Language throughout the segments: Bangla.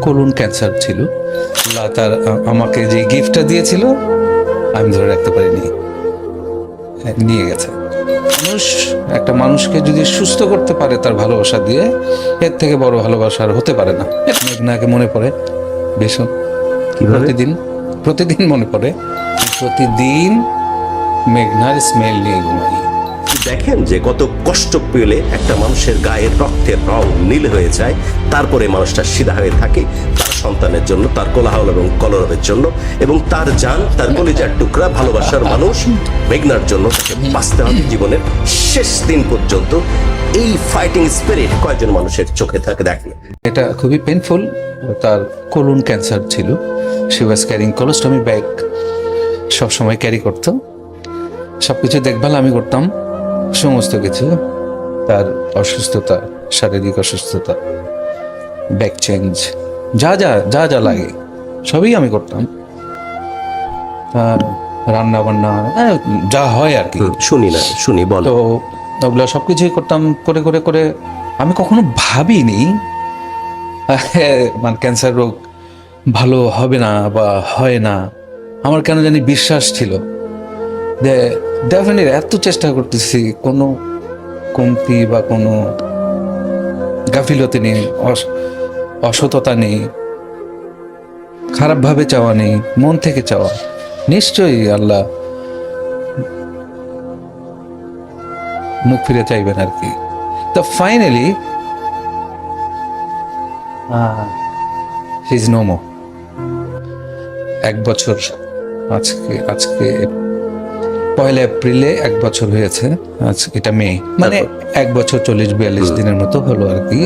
কোলন ক্যান্সার ছিল। আল্লাহ তার আমাকে যে গিফটটা দিয়েছিল আমি ধরে রাখতে পারিনি, নিয়ে গেছে। একটা মানুষকে যদি সুস্থ করতে পারে তার ভালোবাসা দিয়ে, এর থেকে বড় ভালোবাসা আর হতে পারে না। মেঘনাকে মনে পড়ে ভীষণ, প্রতিদিন মনে পড়ে, প্রতিদিন মেঘনার স্মেল নিয়ে ঘুমাই। দেখেন যে কত কষ্ট পেলে একটা মানুষের গায়ের রক্তের রং নীল হয়ে যায়, তারপরে মানুষটা সিধা হয়ে থাকে তার সন্তানের জন্য, তার কোলাহল এবং কলরবের জন্য, এবং তার জান, তার কলিজার টুকরা ভালোবাসার মানুষ মেঘনার জন্য তাকে বাঁচতে হবে জীবনের শেষ দিন পর্যন্ত। এই ফাইটিং স্পিরিট কয়েকজন মানুষের চোখে থাকে দেখে। এটা খুবই পেইনফুল। তার কোলন ক্যান্সার ছিল, শি ওয়াজ ক্যারিং কোলোস্টমি ব্যাগ, সবসময় ক্যারি করতো, সবকিছু দেখভাল আমি করতাম, সমস্ত কিছু। তার অসুস্থতা, শারীরিক অসুস্থতা, ব্যাক চেঞ্জ, যা যা যা যা লাগে সবই আমি করতাম। আর রান্না বান্না যা হয় আর কি, শুনি বল। তো ওগুলো সবকিছুই করতাম। করে করে করে আমি কখনো ভাবিনি মানে ক্যান্সার রোগ ভালো হবে না বা হয় না। আমার কেন জানি বিশ্বাস ছিল যে ডেফিনেটলি এত চেষ্টা করতেছি, কোনো কমতি বা কোনো গাফিলতি নেই, অসততা নেই, খারাপভাবে চাওয়া নেই, মন থেকে চাওয়া। নিশ্চয়ই আল্লাহ মুখ ফিরে চাইবেন আর কি। তো finally he is no more. 1 বছর আজকে 1 এপ্রিলে 1 বছর হয়েছে। এটা মে, মানে 1 বছর 40-42 দিনের মতো হলো আর কি।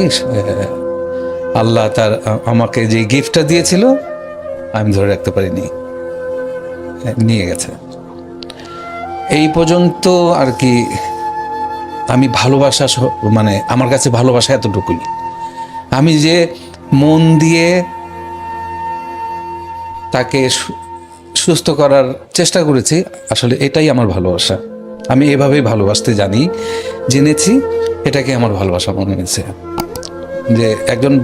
আল্লাহ তার আমাকে যে গিফটটা দিয়েছিল আমি ধরে রাখতে পারিনি, নিয়ে গেছে। এই পর্যন্ত আর কি। আমি ভালোবাসা, মানে আমার কাছে ভালোবাসা এতটুকুই। আমি যে মন দিয়ে তাকে সুস্থ করার চেষ্টা করেছি, আসলে এটাই আমার ভালোবাসা। আমি এভাবেই ভালোবাসতে জেনেছি, এটাকে আমার ভালোবাসা মনে হয়েছে। যে একজন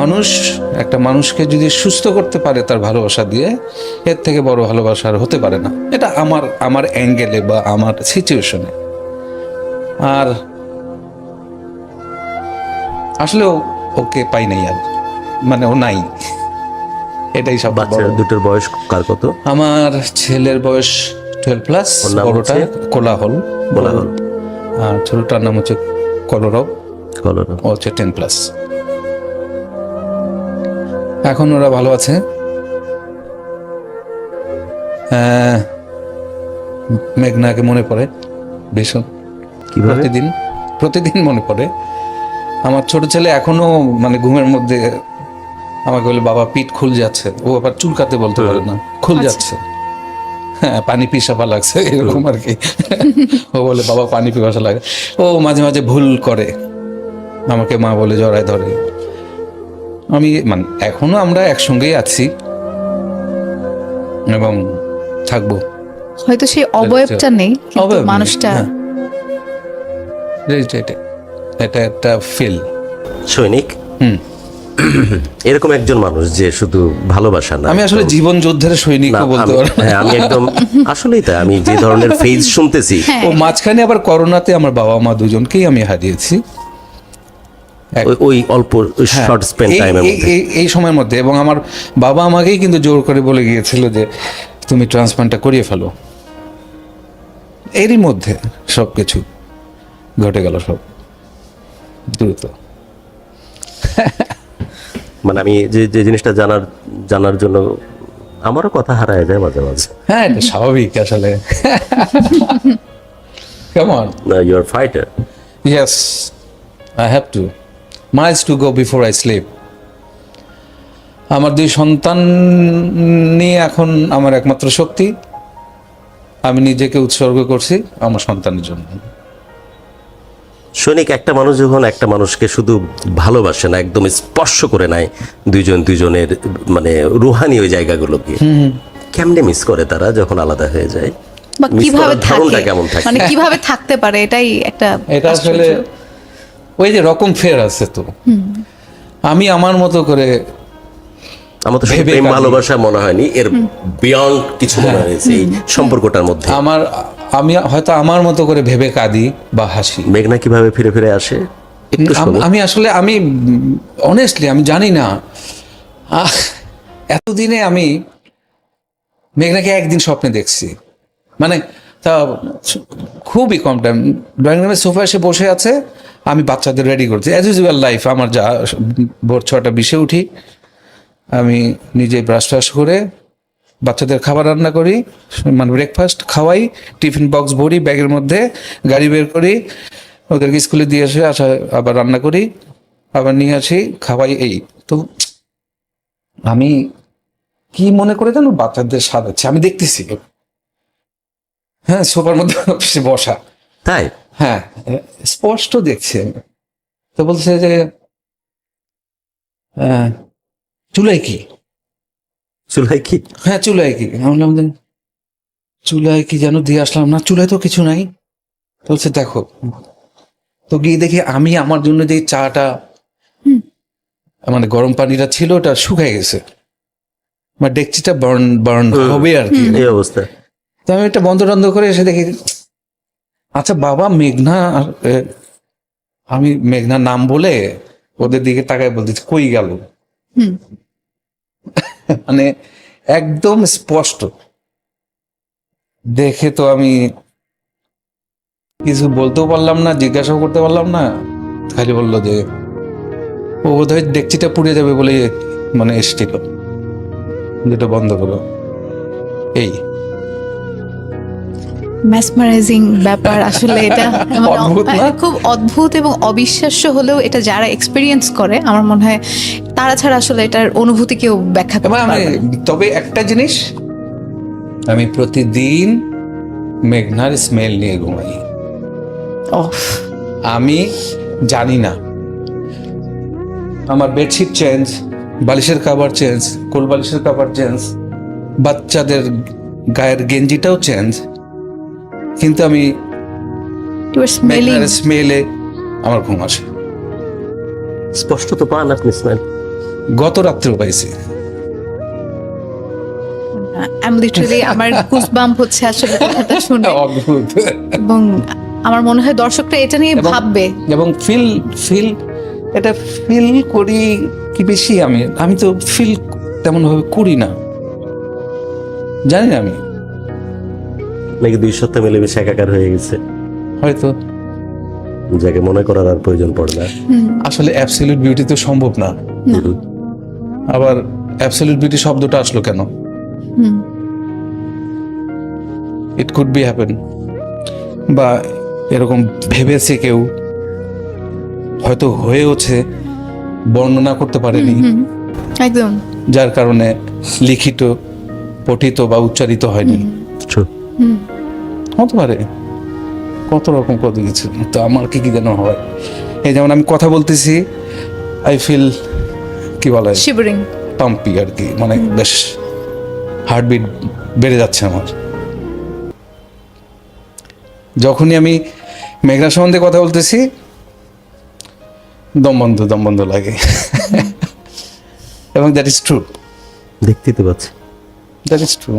মানুষ একটা মানুষকে যদি সুস্থ করতে পারে তার ভালোবাসা দিয়ে, এর থেকে বড় ভালোবাসা আর হতে পারে না। এটা আমার অ্যাঙ্গেলে বা আমার সিচুয়েশনে। আর আসলে ওকে পাই নাই, আর মানে ও নাই, এটাই সব। দুটোর বয়স কার কত? আমার ছেলের বয়স 12+, বড়টা কোলাহল, আর ছোটটার নাম হচ্ছে কলরব, ও হচ্ছে 10+। এখন ওরা ভালো আছে। মেঘনাকে মনে পড়ে ভীষণ, প্রতিদিন মনে পড়ে। আমার ছোট ছেলে এখনো মানে ঘুমের মধ্যে আমাকে বলে, বাবা পিঠ খুল যাচ্ছে। ও আবার চুলকাতে বলতে পারে না, খুল যাচ্ছে, হ্যাঁ পানি পিসাপা লাগছে, এরকম আর কি। ও বলে বাবা পানি পিপাসা লাগে। ও মাঝে মাঝে ভুল করে, আমাকে মা বলে জড়ায় ধরে। আমি মানে এখনো আমরা একসঙ্গেই আছি এবং থাকবো। হয়তো সেই অবয়বটা নেই, কিন্তু মানুষটা, এটা একটা ফিল। সৈনিক এরকম একজন মানুষ যে শুধু ভালোবাসা না, আমি আসলে জীবন যুদ্ধের সৈনিক বলতে পারবো। হ্যাঁ, আমি একদম আসলেই তাই। আমি যে ধরনের ফেজ শুনতেছি, ও মাঝখানে আবার করোনাতে আমার বাবা মা দুজনকেই আমি হারিয়েছি ওই অল্প শর্ট স্পেন টাইমের মধ্যে, এই সময়ের মধ্যে। এবং আমার বাবা আমাকেই কিন্তু জোর করে বলে গিয়েছিল যে তুমি ট্রান্সপ্লান্টটা করিয়ে ফেলো। এরই মধ্যে সবকিছু ঘটে গেল, সব দ্রুত। মানে আমি যে জিনিসটা জানার জন্য আমারও কথা হারায় যায় মাঝে মাঝে। হ্যাঁ, এটা স্বাভাবিক আসলে। Come on. No, you're a fighter. Yes, I have to. Miles to go before I sleep. আমার 2 সন্তান নিয়ে এখন আমার একমাত্র শক্তি। আমি নিজেকে উৎসর্গ করছি আমার সন্তানের জন্য। সৈনিক, একটা মানুষ যখন একটা মানুষকে শুধু ভালোবাসে না, একদম স্পর্শ করে নেয়, দুজনের মানে রুহানি ওই জায়গাগুলোকে, কেমনে মিস করে তারা যখন আলাদা হয়ে যায়? বা কিভাবে থাকে, কেমন থাকে, মানে কিভাবে থাকতে পারে, এটাই একটা। এটা আসলে ওই যে রকম ফের আছে। তো আমি আমার মতো করে আমার তো শুধু ভেবে প্রেম কাঁদি। ভালোবাসা মনে হয়নি, এর বিয়ন্ড কিছু মনে হয়েছে এই সম্পর্কটার মধ্যে। আমি হয়তো আমার মতো করে ভেবে কাঁদি বা হাসি। মেঘনা কিভাবে ফিরে ফিরে আসে একটু শোনো। আমি আসলে অনেস্টলি আমি জানি না। এতদিনে আমি মেঘনাকে একদিন স্বপ্নে দেখছি, মানে তা খুবই কম টাইম। ড্রয়িং রুমের সোফা এসে বসে আছে, আমি বাচ্চাদের রেডি করছি অ্যাজ ইউজুয়াল লাইফ আমার, যা ভোর 6:20 উঠি, আমি নিজে ব্রাশ ট্রাশ করে বাচ্চাদের খাবার রান্না করি, মানে ব্রেকফাস্ট খাওয়াই, টিফিন বক্স ভরি ব্যাগের মধ্যে, গাড়ি বের করি, ওদেরকে স্কুলে দিয়ে আসা আবার রান্না করি, আবার নিয়ে আসি, খাওয়াই। এই তো আমি কি মনে করে জানো বাচ্চাদের সাজাচ্ছে, আমি দেখতেছি, হ্যাঁ সোফার মধ্যে বসা, তাই হ্যাঁ স্পষ্ট দেখছি আমি। তো বলছে যে চুলাই কি? চুলাই কি? হ্যাঁ চুলাই কি? আমি বললাম যে চুলাই কি যেন দিয়ে আসলাম, না চুলাই তো কিছু নাই। তো বলছে দেখো, তো গিয়ে দেখি আমি আমার জন্য যে চাটা, মানে গরম পানিটা ছিল ওটা শুকায় গেছে, মানে ডেকচিটা বার্ন হবে আর কি। এই অবস্থা। তো আমি এটা বন্ধ টন্ধ করে এসে দেখি, আচ্ছা বাবা মেঘনা, আমি মেঘনার নাম বলে ওদের দিকে তাকায় বলতেছি কই গেল, মানে একদম স্পষ্ট দেখে। তো আমি কিছু বলতেও পারলাম না, জিজ্ঞাসাও করতে পারলাম না, খালি বললো যে ও বোধহয় ডেকচিটা পুড়ে যাবে বলে মানে এসেছিল, যেটা বন্ধ করো। এই মেসমারাইজিং ব্যাপার আসলে এটা। অদ্ভুত না? খুব অদ্ভুত এবং অবিশ্বাস্য হলেও এটা যারা এক্সপেরিয়েন্স করে আমার মনে হয় তারা ছাড়া আসলে এটার অনুভূতি কেউ ব্যাখ্যা করতে এবার আমি পারবে না। তবে একটা জিনিস, আমি প্রতিদিন মেঘনার স্মেল নিয়ে ঘুমাই। ওফ, আমি জানি না, আমার বেডশিট চেঞ্জ, বালিশের কাভার চেঞ্জ, কোল বালিশের কাভার চেঞ্জ, বাচ্চাদের গায়ের গেঞ্জিটাও চেঞ্জ, কিন্তু আমি you were smelling মেঘনার স্মেলে আমার ঘুম আসে। স্পষ্ট তো পান আপনি স্মেল। গত রাত্রেও পাইছি। I'm literally আমার গুজবাম্প হচ্ছে আসলে কথাটা শুনে, অদ্ভুত। এবং আমার মনে হয় দর্শকরা এটা নিয়ে ভাববে। এবং ফিল এটা ফিল করি কি বেশি, আমি তো ফিল তেমন ভাবে করি না, জানি না আমি, নাকি 2 সপ্তাহ মিলেমিশে একাকার হয়ে গেছে, হয়তো যাকে মনে করার আর প্রয়োজন পড়ে না। আসলে অ্যাবসলিউট বিউটি তো সম্ভব না। আবার অ্যাবসলিউট বিউটি শব্দটা আসলো কেন? ইট কুড বি হ্যাপেন, বা এরকম ভেবেছে কেউ, হয়তো হয়েওছে, বর্ণনা করতে পারেনি, একদম যার কারণে লিখিত, পঠিত বা উচ্চারিত হয়নি। True. হতে পারে কত রকম কত কিছু। তো আমার কি যেন হয়, এই যেমন আমি কথা বলতেছি, আই ফিল কি বলে শিভারিং। পাম্পি আর কি, মানে বেশ হার্টবিট বেড়ে যাচ্ছে আমার। যখনই আমি মেঘনা সম্বন্ধে কথা বলতেছি দম বন্ধ লাগে। এবং দ্যাট ইজ ট্রু, দেখতেই তো পাচ্ছি। That is true.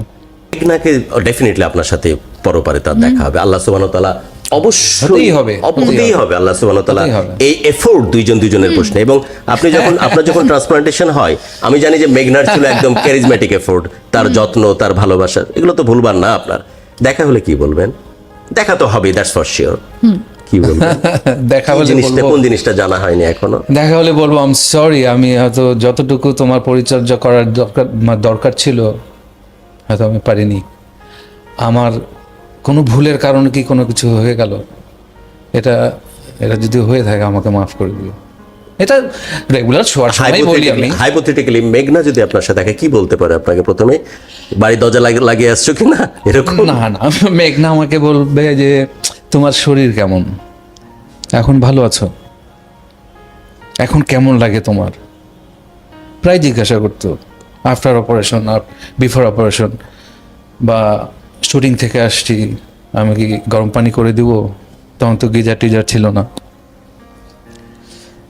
মেঘনাকে ডেফিনেটলি আপনার সাথে পরপারে তার দেখা হবে, আল্লাহ সুবহানাহু ওয়া তাআলা অবশ্যই হতেই হবে, হতেই হবে, আল্লাহ সুবহানাহু ওয়া তাআলা হতেই হবে। এই এফোর্ট দুজনের প্রশ্নে। এবং আপনি যখন আপনার যখন ট্রান্সপ্লান্টেশন হয়, আমি জানি যে মেঘনার ছিল একদম ক্যারিজমেটিক এফোর্ট, তার যত্ন, তার ভালোবাসা, এগুলো তো ভুলবার না আপনার। দেখা হলে কি বলবেন? দেখা তো হবে, দ্যাটস ফর শিওর। কি বলবেন? দেখা কোন হলে জিনিসটা বলবো, কোন জিনিসটা জানা হয়নি এখনো? দেখা হলে বলবো আই এম সরি, আমি হয়তো যতটুকু তোমার পরিচর্যা করার দরকার ছিল হয়তো আমি পারিনি। আমার কোনো ভুলের কারণে কি কোনো কিছু হয়ে গেল, এটা যদি হয়ে থাকে আমাকে মাফ করে দিও। এটা রেগুলার শোয়ার সময় বলি আমি। হাইপোথেটিক্যালি মেঘনা যদি আপনার সাথে থাকে, কি বলতে পারে আপনাকে? প্রথমে বাড়ি দরজা লাগিয়ে আসছো কিনা এরকম? না মেঘনা আমাকে বলবে যে তোমার শরীর কেমন, এখন ভালো আছো, এখন কেমন লাগে তোমার, প্রায় জিজ্ঞাসা করতো। আফটার অপারেশন আর বিফোর অপারেশন, বা শুটিং থেকে আসছি, আমি কি গরম পানি করে দিব, তখন তো গিজার টিজার ছিল না।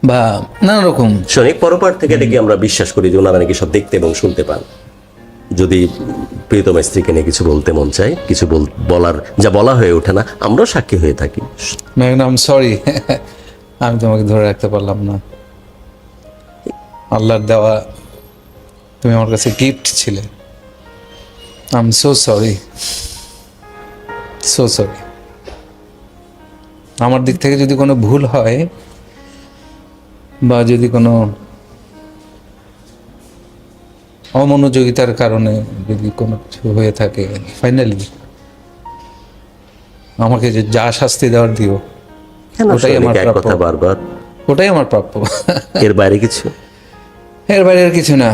বা নানা রকম। সৈনিক পরপার থেকে এটাকে আমরা বিশ্বাস করি যে ওনারা নাকি সব দেখতে এবং শুনতে পান। যদি প্রিয়তম স্ত্রীকে নিয়ে কিছু বলতে মন চায়, কিছু বলার যা বলা হয়ে ওঠে না, আমরাও সাক্ষী হয়ে থাকি। ম্যাডাম সরি, আমি তোমাকে ধরে রাখতে পারলাম না। আল্লাহর দেওয়া তুমি আমার কাছে গিফট ছিলে। I am so sorry, so sorry. আমার দিক থেকে যদি কোনো ভুল হয় বা যদি কোনো অমনোযোগিতার কারণে যদি কোনো কিছু হয়ে থাকে, ফাইনালি আমাকে যে যা শাস্তি দেওয়ার দিও, কেন ওটাই সৈনিক আমার এক প্রাপ্য। কথা বারবার? ওটাই আমার প্রাপ্য। এর বাইরে কিছু? এর বাইরে আর কিছু না।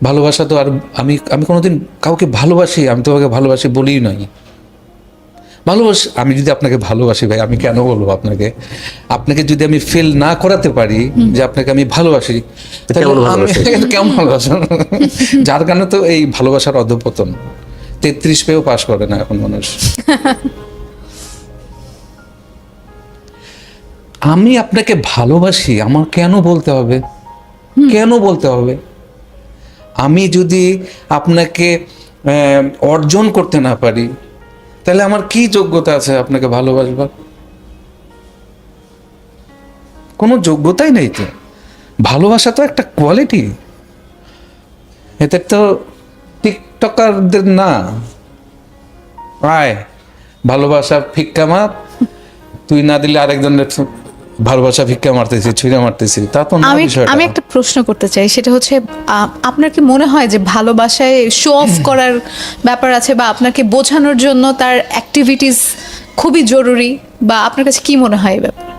ভালোবাসা তো আর আমি কোনোদিন কাউকে ভালোবাসি, আমি তোমাকে ভালোবাসি বলিই নাই। ভালোবাসি, আমি যদি আপনাকে ভালোবাসি ভাই, আমি কেন বলবো আপনাকে? আপনাকে যদি আমি ফিল না করাতে পারি যে আপনাকে আমি ভালোবাসি, তাহলে কেমন আমি ভালোবাসা? কেমন ভালোবাসা? যার কারণে তো এই ভালোবাসার অধঃপতন। 33 পেয়েও পাশ করে না এখন মানুষ। আমি আপনাকে ভালোবাসি, আমার কেন বলতে হবে? কেন বলতে হবে? আমি যদি আপনাকে অর্জন করতে না পারি, তাহলে আমার কি যোগ্যতা আছে আপনাকে ভালোবাসবার? কোনো যোগ্যতাই নেই তো। ভালোবাসা তো একটা কোয়ালিটি। এতে তো টিকটকারদের না, আয় ভালোবাসা ভিক্ষা মার, তুই না দিলে আরেকজনের ভালোবাসা ভিক্ষা মারতেছি, ছুঁড়ে মারতেছি, তা তো না বিষয়টা। আমি একটা প্রশ্ন করতে চাই, সেটা হচ্ছে আপনার কি মনে হয় যে ভালোবাসায় শো অফ করার ব্যাপার আছে, বা আপনাকে বোঝানোর জন্য তার অ্যাক্টিভিটিস খুবই জরুরি, বা আপনার কাছে কি মনে হয় এই ব্যাপারে?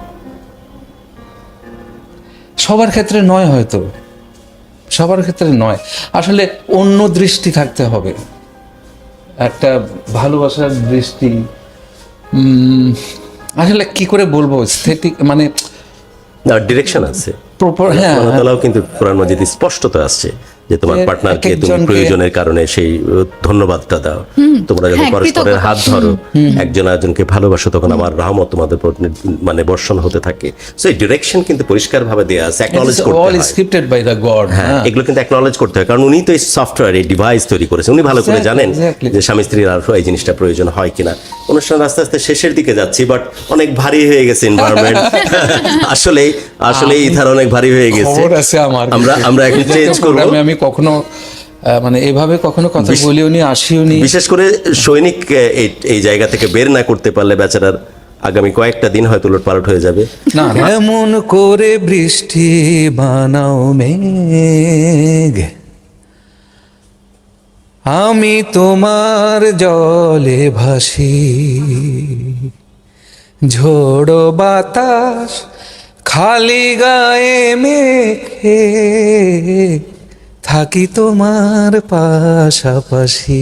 সবার ক্ষেত্রে নয়, হয়তো সবার ক্ষেত্রে নয়। আসলে অন্য দৃষ্টি থাকতে হবে, একটা ভালোবাসার দৃষ্টি। আসলে কি করে বলবো, স্থেটিক মানে ডিরেকশন আছে। প্রপার। হ্যাঁ, আল্লাহ তাআলাও কিন্তু কোরআন মাজিদে স্পষ্টত আসছে যে তোমার যে পার্টনারকে এক তুমি একজনকে- প্রয়োজনের কারণে সেই ধন্যবাদটা দাও। তোমরা যখন হ্যাঁ, পরস্পরের কৃতজ্ঞতা। হাত ধরো, একজন আরেকজনকে ভালোবাসো, তখন আমার রহমত তোমাদের উপর মানে বর্ষণ হতে থাকে। সো এই ডিরেকশন কিন্তু পরিষ্কারভাবে দেয়া আছে, অ্যাকনলেজ করতে অল হয়। Scripted by the God. হ্যাঁ, এগুলো কিন্তু অ্যাকনলেজ করতে হয়, কারণ উনি তো এই সফটওয়্যার, এই ডিভাইস তৈরি করেছেন। উনি ভালো করে Exactly, জানেন exactly. যে স্বামী স্ত্রীর আর এই জিনিসটা প্রয়োজন হয় কিনা। অনুষ্ঠান আস্তে আস্তে শেষের দিকে যাচ্ছি, বাট অনেক ভারী হয়ে গেছে এনভায়রনমেন্ট। আসলে ইথার অনেক ভারী হয়ে গেছে। খবর আছে আমার। আমরা এখন চেঞ্জ করব। আমি কখনো মানে এভাবে কখনো কথা বলিও নি, আসিও নি। বিশেষ করে সৈনিক এই জায়গা থেকে বের না করতে পারলে বেচারার আগামী কয়েকটা দিন হয়তো উলটপালট হয়ে যাবে। না, এমন করে বৃষ্টি বানাও মেঘ, আমি তোমার জলে ভাসি, ঝোড়ো বাতাস খালি গায়ে মেখে থাকি তোমার পাশাপাশি।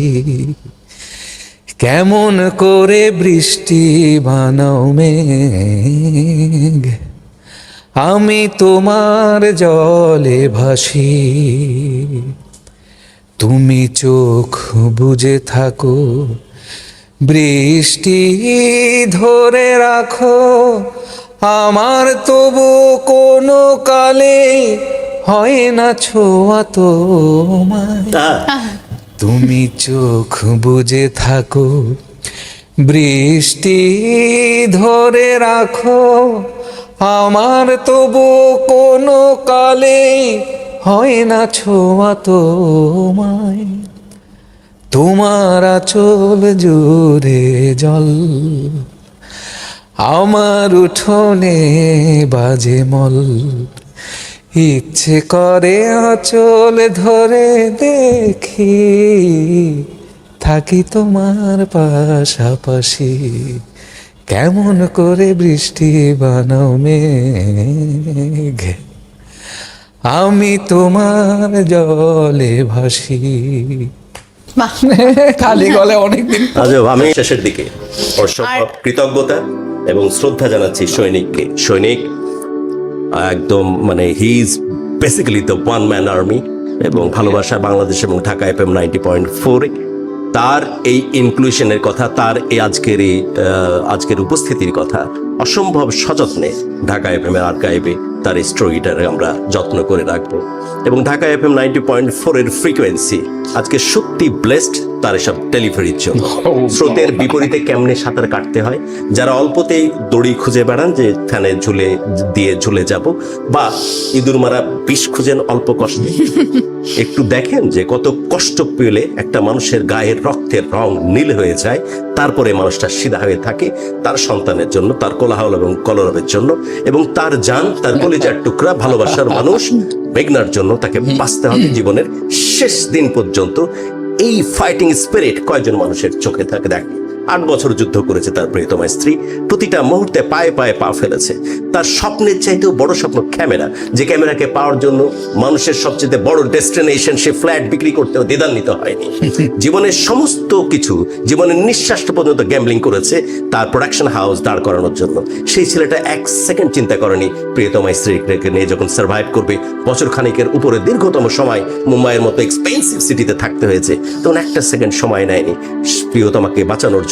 কেমন করে বৃষ্টি বানাও মেঘ, আমি তোমার জলে ভাসি, তুমি চোখ বুজে থাকো, বৃষ্টি ধরে রাখো, আমার তবু কোনো কালে হয় না ছোঁয়া তোমায়। তুমি চোখ বুজে থাকো, বৃষ্টি ধরে রাখো, আমার তবু কোনো কালে হয় না ছোঁয়া তোমায়। তোমার আঁচল জুড়ে জল, আমার উঠোনে বাজে মল, ইচ্ছে করে আঁচল ধরে দেখি, থাকি তোমার পাশাপাশি। কেমন করে বৃষ্টি বানাও মেঘ, আমি তোমার জলে ভাসি। বাহ, খালি গলে অনেকদিন। আজব, আমি শেষের দিকে অসম্ভব কৃতজ্ঞতা এবং শ্রদ্ধা জানাচ্ছি সৈনিককে। সৈনিক একদম মানে he is basically the one man army, এবং ভালোবাসা বাংলাদেশ এবং ঢাকা FM 90.4 তার এই ইনক্লুশনের কথা, তার এই আজকের উপস্থিতির কথা অসম্ভব সযত্নে ঢাকা এফএম এর আর্কাইভে তার এই স্টোরিটার আমরা যত্ন করে রাখবো। এবং ঢাকা এফএম 90.4 এর ফ্রিকোয়েন্সি আজকে সত্যি ব্লেসড তার এসব ডেলিভারির জন্য। স্রোতের বিপরীতে কেমনে সাঁতার কাটতে হয়, যারা অল্পতেই দড়ি খুঁজে বেড়ান যে ফ্যানে ঝুলে যাব, বা ইঁদুর মারা বিষ খুঁজেন অল্প কষ্টে, একটু দেখেন যে কত কষ্ট পেলে একটা মানুষের গায়ের রক্তের রং নীল হয়ে যায়, তারপরে মানুষটা সিধা হয়ে থাকে তার সন্তানের জন্য, তার কোলাহল এবং কলরবের জন্য, এবং তার জান, তার কলিজার টুকরা ভালোবাসার মানুষ মেঘনার জন্য তাকে বাঁচতে হবে জীবনের শেষ দিন পর্যন্ত। এই ফাইটিং স্পিরিট কয়জন মানুষের চোখে থাকে দেখে। 8 বছর যুদ্ধ করেছে তার প্রিয়তমা স্ত্রী, প্রতিটা মুহূর্তে পায়ে পায়ে পা ফেলেছে। তার স্বপ্নের চাইতেও বড় স্বপ্ন ক্যামেরা, যে ক্যামেরাকে পাওয়ার জন্য মানুষের সবচেয়ে বড় ডেস্টিনেশন সে ফ্ল্যাট বিক্রি করতেও দ্বিধান্বিত হয়নি। জীবনের সমস্ত কিছু, জীবনের নিঃশ্বাসটা পর্যন্ত গ্যাম্বলিং করেছে তার প্রোডাকশন হাউস দাঁড় করানোর জন্য। সেই ছেলেটা 1 সেকেন্ড চিন্তা করেনি প্রিয়তমা স্ত্রীকে নিয়ে যখন সার্ভাইভ করবে, বছর খানিকের উপরে দীর্ঘতম সময় মুম্বাইয়ের মতো এক্সপেন্সিভ সিটিতে থাকতে হয়েছে, তখন 1 সেকেন্ড সময় নেয়নি প্রিয়তমাকে বাঁচানোর জন্য।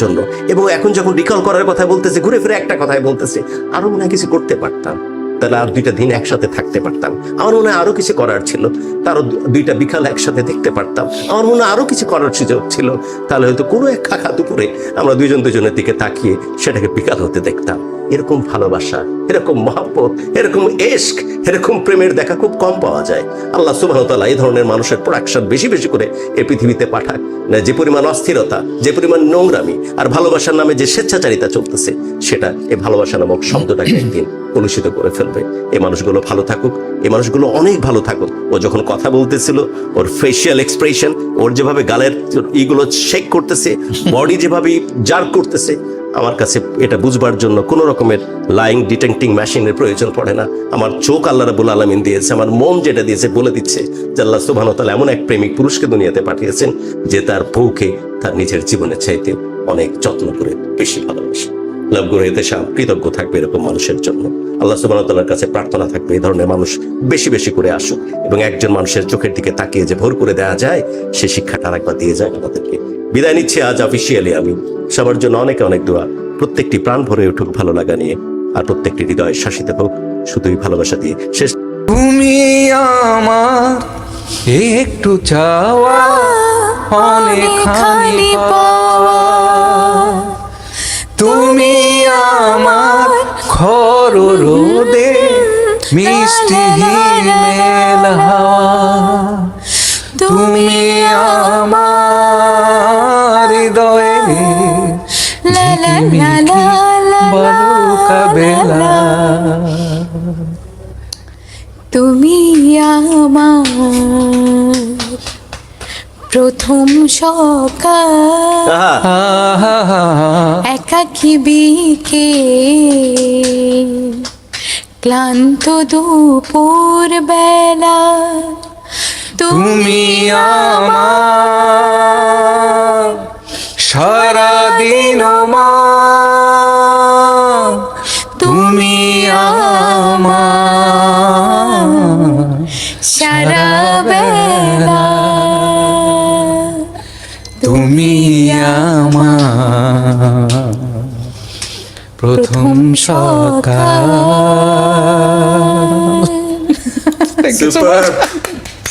এবং এখন যখন রিকল করার কথা বলতেছে, ঘুরে ফিরে একটা কথাই বলতেছে, আরো মনে হয় কিছু করতে পারতাম, তাহলে আর 2টা দিন একসাথে থাকতে পারতাম। আমার মনে হয় আরো কিছু করার ছিল, তারও 2টা বিকাল একসাথে দেখতে পারতাম। আমার মনে হয় আরো কিছু করার সুযোগ ছিল, তাহলে হয়তো কোনো এক খাখা দুপুরে আমরা দুজনের দিকে তাকিয়ে সেটাকে বিকাল হতে দেখতাম। এরকম ভালোবাসা, এরকম মহব্বত, এরকম এশক, এরকম প্রেমের দেখা খুব কম পাওয়া যায়। আল্লাহ সুবহানাহু ওয়া তাআলা এই ধরনের মানুষের প্রোডাকশন বেশি বেশি করে এই পৃথিবীতে পাঠাক। যে পরিমাণ অস্থিরতা, যে পরিমাণ নোংরামি আর ভালোবাসার নামে যে স্বেচ্ছাচারিতা চলতেছে, সেটা এই ভালোবাসা নামক শব্দটাকে একদিন কলুষিত করে ফেলবে। এই মানুষগুলো ভালো থাকুক, এই মানুষগুলো অনেক ভালো থাকুক। ও যখন কথা বলতেছিল, ওর ফেশিয়াল এক্সপ্রেশন, ওর যেভাবে গালের ইগুলো শেক করতেছে, বডি যেভাবে জার্ক করতেছে, আমার কাছে এটা বুঝবার জন্য কোনো রকমের লাইং ডিটেক্টিং মেশিনের প্রয়োজন পড়ে না। আমার চোখ আল্লাহ রাব্বুল আলামিন দিয়েছে, আমার মন যেটা দিয়েছে বলে দিচ্ছে যে আল্লাহ সুবহানাহু ওয়া তাআলা এমন এক প্রেমিক পুরুষকে দুনিয়াতে পাঠিয়েছেন যে তার বউকে তার নিজের জীবনের চাইতে অনেক যত্ন করে বেশি ভালোবাসে। লাভ করে এতে কৃতজ্ঞ থাকবে এরকম মানুষের জন্য। আল্লাহ সুবহানাহু ওয়া তাআলার কাছে প্রার্থনা থাকবে এই ধরনের মানুষ বেশি বেশি করে আসুক, এবং একজন মানুষের চোখের দিকে তাকিয়ে যে ভোর করে দেওয়া যায়, সে শিক্ষাটা আরেকবার দিয়ে যায় আমাদেরকে। বিদায় নিচ্ছি আজ অফিসিয়ালি আমি। সবার জন্য অনেক অনেক দোয়া, প্রত্যেকটি প্রাণ ভরে উঠুক ভালো লাগা নিয়ে, আর প্রত্যেকটি হৃদয় শাসিত হোক শুধুই ভালোবাসা দিয়ে। শেষ তুমি আমার একটু চাওয়া অনেকখানি পাওয়া, তুমি আমার খর রোদে মিষ্টি হিমেল হাওয়া, তুমি আমার হৃদয়ে ঝিকিমিকি বালুকা বেলা, তুমি আমার প্রথম সকাল, একাকী বিকেল, ক্লান্ত দুপুর বেলা, তুমি আমার সারাদিন মা, তুমি আমার সারা বেলা, তুমি আমার প্রথম সকাল। Super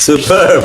super.